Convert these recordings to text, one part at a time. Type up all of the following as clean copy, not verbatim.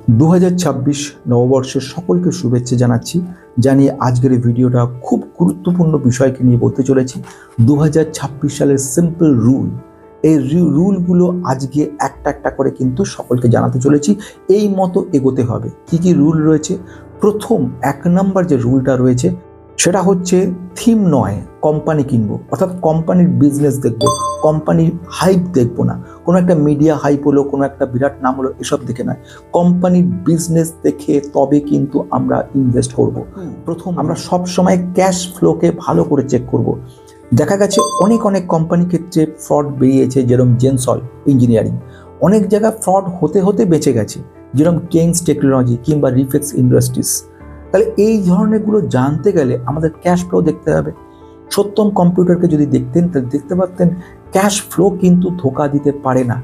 2026 নববর্ষের সকলকে শুভেচ্ছা জানাচ্ছি। জানিয়ে আজকের এই ভিডিওটা খুব গুরুত্বপূর্ণ বিষয়কে নিয়ে বলতে চলেছি। 2026 সালের সিম্পল রুল, এই রুলগুলো আজকে একটা একটা করে কিন্তু সকলকে জানাতে চলেছি। এই মতো এগোতে হবে। কি কি রুল রয়েছে? প্রথম 1 নম্বর যে রুলটা রয়েছে সেটা হচ্ছে থিম নয়, কোম্পানি কিনবো, অর্থাৎ কোম্পানির বিজনেস দেখবো, কোম্পানির হাইপ দেখবো না। কোনো একটা মিডিয়া হাইপ হলো, কোনো একটা বিরাট নাম হলো, এসব দেখে নয়, কোম্পানির বিজনেস দেখে তবে কিন্তু আমরা ইনভেস্ট করব। প্রথম আমরা সব সময় ক্যাশ ফ্লোকে ভালো করে চেক করব। দেখা গেছে অনেক কোম্পানির ক্ষেত্রে ফ্রড বেরিয়েছে, যেরকম জেনসল ইঞ্জিনিয়ারিং, অনেক জায়গায় ফ্রড হতে হতে বেঁচে গেছে, যেরকম কেইন্স টেকনোলজি কিংবা রিফেক্স ইন্ডাস্ট্রিজ। তাহলে এই ধরনেরগুলো জানতে গেলে আমাদের ক্যাশ ফ্লো দেখতে হবে। সত্যম কম্পিউটারকে যদি দেখতেন তাহলে দেখতে পারতেন ক্যাশ ফ্লো কিন্তু ধোকা দিতে পারে না।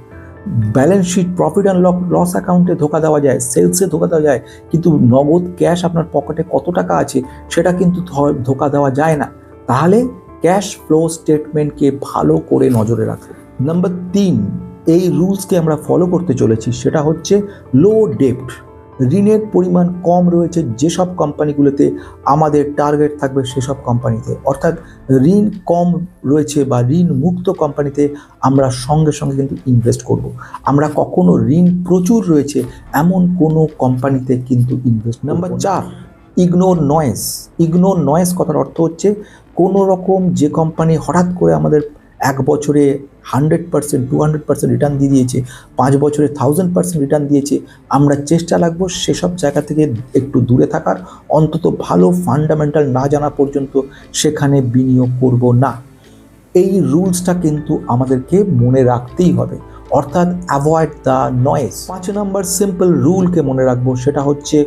Balance sheet, profit and loss অ্যাকাউন্টে ধোকা দেওয়া যায়, সেলসে ধোকা দেওয়া যায়, কিন্তু নগদ ক্যাশ আপনার পকেটে কত টাকা আছে সেটা কিন্তু ধোকা দেওয়া যায় না। তাহলে ক্যাশ ফ্লো স্টেটমেন্টকে ভালো করে নজরে রাখুন। নাম্বার 3, এই রুলসকে আমরা ফলো করতে চলেছি, সেটা হচ্ছে লো ডেপ্ট। ঋণের পরিমাণ কম রয়েছে যেসব কোম্পানিগুলোতে আমাদের টার্গেট থাকবে সেসব কোম্পানিতে, অর্থাৎ ঋণ কম রয়েছে বা ঋণ মুক্ত কোম্পানিতে আমরা সঙ্গে সঙ্গে কিন্তু ইনভেস্ট করব। আমরা কখনো ঋণ প্রচুর রয়েছে এমন কোনো কোম্পানিতে কিন্তু invest. Number 4, ignore noise. Ignore noise কথার অর্থ হচ্ছে কোনো রকম যে কোম্পানি হঠাৎ করে আমাদের 1 বছরে 100%, 200% রিটার্ন দিয়ে দিয়েছে, 5 বছরে 1000% রিটার্ন দিয়েছে, আমরা চেষ্টা রাখবো সেসব জায়গা থেকে একটু দূরে থাকার, অন্তত ভালো ফান্ডামেন্টাল না জানা পর্যন্ত সেখানে বিনিয়োগ করব না। এই রুলসটা কিন্তু আমাদেরকে মনে রাখতেই হবে, অর্থাৎ অ্যাভয়েড দ্য নয়েজ। 5 নম্বর সিম্পল রুলকে মনে রাখবো, সেটা হচ্ছে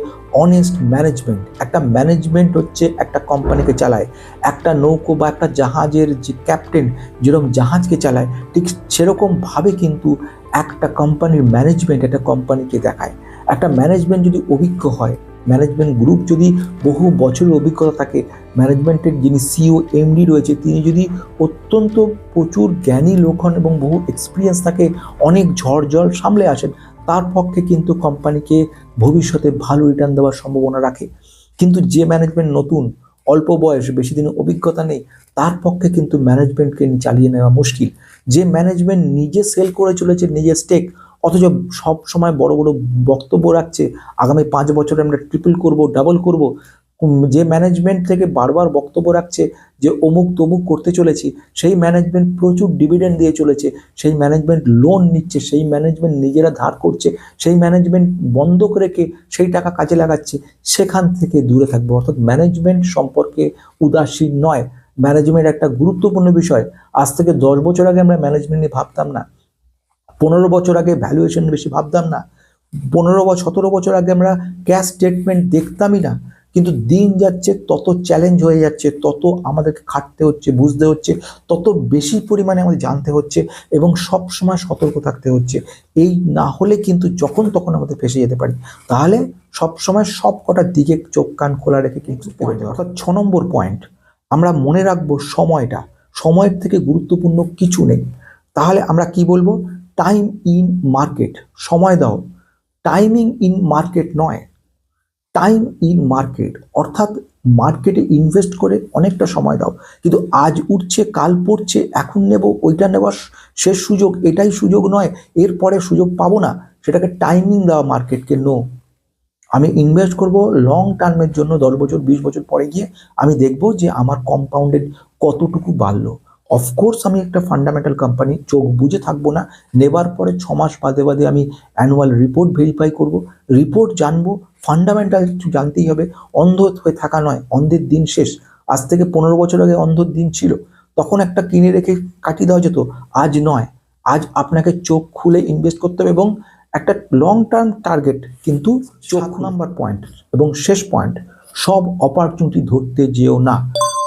অনেস্ট ম্যানেজমেন্ট। একটা ম্যানেজমেন্ট হচ্ছে একটা কোম্পানিকে চালায়, একটা নৌকো বা একটা জাহাজের যে ক্যাপ্টেন যেরকম জাহাজকে চালায়, ঠিক সেরকমভাবে কিন্তু একটা কোম্পানির ম্যানেজমেন্ট একটা কোম্পানিকে দেখায়। একটা ম্যানেজমেন্ট যদি অভিজ্ঞ হয়, ম্যানেজমেন্ট গ্রুপ যদি বহু বছরের অভিজ্ঞতা থাকে, ম্যানেজমেন্টের যিনি সিইও এমডি রয়েছে তিনি যদি অত্যন্ত প্রচুর জ্ঞানী লোক হন এবং বহু এক্সপিরিয়েন্স থাকে, অনেক ঝড় জল সামলে আসেন, তার পক্ষে কিন্তু কোম্পানিকে ভবিষ্যতে ভালো রিটার্ন দেওয়ার সম্ভাবনা রাখে। কিন্তু যে ম্যানেজমেন্ট নতুন, অল্প বয়স, বেশি দিনের অভিজ্ঞতা নেই, তার পক্ষে কিন্তু ম্যানেজমেন্টকে চালিয়ে নেওয়া মুশকিল। যে ম্যানেজমেন্ট নিজে সেল করে চলেছে নিজের স্টেক, অথচ সব সময় বড় বড় বক্তব্য রাখছে আগামী 5 বছরে আমরা ট্রিপল করব, ডাবল করব, যে ম্যানেজমেন্ট থেকে বারবার বক্তব্য রাখছে যে অমুক তমুক করতে চলেছি, সেই ম্যানেজমেন্ট প্রচুর ডিভিডেন্ড দিয়ে চলেছে, সেই ম্যানেজমেন্ট লোন নিচ্ছে, সেই ম্যানেজমেন্ট নিজেরা ধার করছে, সেই ম্যানেজমেন্ট বন্ধক রেখে সেই টাকা কাজে লাগাচ্ছে, সেখান থেকে দূরে থাকবে। অর্থাৎ ম্যানেজমেন্ট সম্পর্কে উদাসীন নয়। ম্যানেজমেন্ট একটা গুরুত্বপূর্ণ বিষয়। আজ থেকে 10 বছর আগে আমরা ম্যানেজমেন্ট নিয়ে ভাবতাম না, 15 বছর আগে ভ্যালুয়েশন বেশি ভাবতাম না, 17 বছর আগে আমরা ক্যাশ স্টেটমেন্ট দেখতামই না। কিন্তু দিন যাচ্ছে তত চ্যালেঞ্জ হয়ে যাচ্ছে, তত আমাদেরকে খাটতে হচ্ছে, বুঝতে হচ্ছে, তত বেশি পরিমাণে আমাদের জানতে হচ্ছে এবং সব সময় সতর্ক থাকতে হচ্ছে। এই না হলে কিন্তু যখন তখন আমাদের ফেসে যেতে পারি। তাহলে সব সময় সব কটার দিকে চোখ কান খোলা রেখে কিন্তু অর্থাৎ 6 নম্বর পয়েন্ট, আমরা মনে রাখবো সময়টা। সময়ের থেকে গুরুত্বপূর্ণ কিছু নেই। তাহলে আমরা কি বলবো? Time in market. সময় দাও, টাইমিং ইন মার্কেট নয়, টাইম ইন মার্কেট, অর্থাৎ মার্কেটে ইনভেস্ট করে অনেকটা সময় দাও। কিন্তু আজ উঠছে কাল পড়ছে, এখন নেব, ওইটা নেওয়ার শেষ সুযোগ, এটাই সুযোগ নয়, এরপরে সুযোগ পাবো না, সেটাকে টাইমিং দেওয়া মার্কেটকে। নো, আমি ইনভেস্ট করব লং টার্মের জন্য, 10 বছর 20 বছর পরে গিয়ে আমি দেখব যে আমার কম্পাউন্ডেড কতটুকু বাড়লো। অফকোর্স আমি একটা ফান্ডামেন্টাল কোম্পানি, চোখ বুঝে থাকবো না, নেবার পরে 6 মাস বাদে বাদে আমি অ্যানুয়াল রিপোর্ট ভেরিফাই করব, রিপোর্ট জানবো, ফান্ডামেন্টাল কিছু জানতেই হবে। অন্ধ হয়ে থাকা নয়, অন্ধের দিন শেষ। আজ থেকে 15 বছর আগে অন্ধর দিন ছিল, তখন একটা কিনে রেখে কাটিয়ে দেওয়া যেত, আজ নয়। আজ আপনাকে চোখ খুলে ইনভেস্ট করতে হবে এবং একটা লং টার্ম টার্গেট। কিন্তু 7 নাম্বার পয়েন্ট এবং শেষ পয়েন্ট, সব অপরচুনিটি ধরতে যেও না।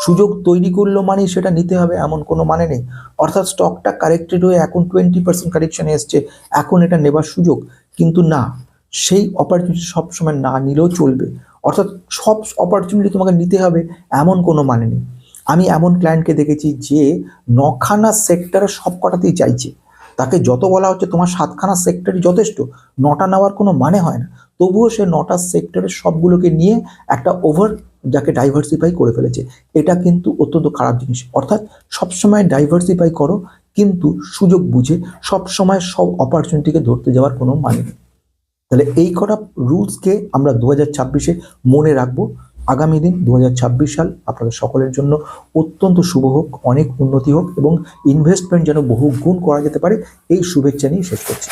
সুযোগ তৈরি করলো মানে সেটা নিতে হবে এমন কোনো মানে নেই। অর্থাৎ স্টকটা কারেক্টেড হয়ে এখন 20% কারেকশনে এসছে, এখন এটা নেবার সুযোগ, কিন্তু না, সেই অপরচুনিটি সবসময় না নিলেও চলবে। অর্থাৎ সব অপরচুনিটি তোমাকে নিতে হবে এমন কোনো মানে নেই। আমি এমন ক্লায়েন্টকে দেখেছি যে 9খানা সেক্টরে সব কটাতেই চাইছে, তাকে যত বলা হচ্ছে তোমার 7খানা সেক্টরই যথেষ্ট, 9টা নেওয়ার কোনো মানে হয় না। তবুও সে 9টা সেক্টরের সবগুলোকে নিয়ে একটা ওভার যাকে ডাইভার্সিফাই করে ফেলেছে। এটা কিন্তু অত্যন্ত খারাপ জিনিস। অর্থাৎ সবসময় ডাইভার্সিফাই করো, কিন্তু সুযোগ বুঝে। সবসময় সব অপরচুনিটিকে ধরতে যাওয়ার কোনো মানে নেই। তাহলে এই কটা রুলসকে আমরা 2026-এ মনে রাখবো। আগামী দিন 2026 সাল আপনাদের সকলের জন্য অত্যন্ত শুভ হোক, অনেক উন্নতি হোক এবং ইনভেস্টমেন্ট যেন বহু গুণ করা যেতে পারে, এই শুভেচ্ছা নিয়ে শেষ করছি।